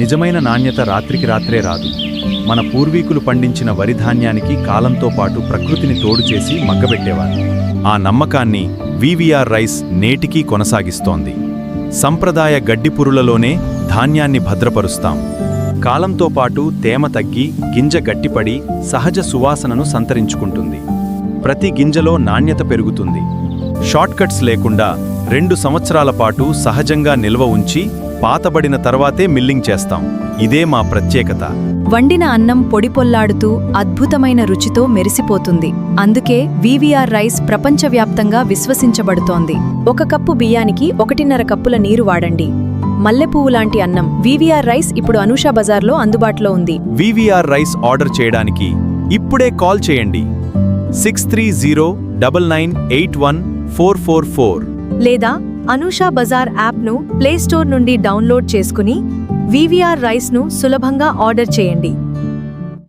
నిజమైన నాణ్యత రాత్రికి రాత్రే రాదు. మన పూర్వీకులు పండించిన వరి ధాన్యానికి కాలంతో పాటు ప్రకృతిని తోడు చేసి మగ్గబెట్టేవారు. ఆ నమ్మకాన్ని వివిఆర్ రైస్ నేటికీ కొనసాగిస్తోంది. సంప్రదాయ గడ్డిపురులలోనే ధాన్యాన్ని భద్రపరుస్తాం. కాలంతో పాటు తేమ తగ్గి గింజ గట్టిపడి సహజ సువాసనను సంతరించుకుంటుంది. ప్రతి గింజలో నాణ్యత పెరుగుతుంది. షార్ట్కట్స్ లేకుండా 2 సంవత్సరాల పాటు సహజంగా నిల్వ ఉంచి పాతబడిన తర్వాతే మిల్లింగ్ చేస్తాం. ఇదే మా ప్రత్యేకత. వండిన అన్నం పొడిపొల్లాడుతూ అద్భుతమైన రుచితో మెరిసిపోతుంది. అందుకే వివిఆర్ రైస్ ప్రపంచవ్యాప్తంగా విశ్వసించబడుతోంది. 1 కప్పు బియ్యానికి 1.5 కప్పుల నీరు వాడండి. మల్లెపువ్వు లాంటి అన్నం. వివిఆర్ రైస్ ఇప్పుడు అనూషా బజార్లో అందుబాటులో ఉంది. వివిఆర్ రైస్ ఆర్డర్ చేయడానికి ఇప్పుడే కాల్ చేయండి. 6309981444 లేదా అనూషా బజార్ యాప్ను ప్లేస్టోర్ నుండి డౌన్లోడ్ చేసుకుని వివిఆర్ రైస్ను సులభంగా ఆర్డర్ చేయండి.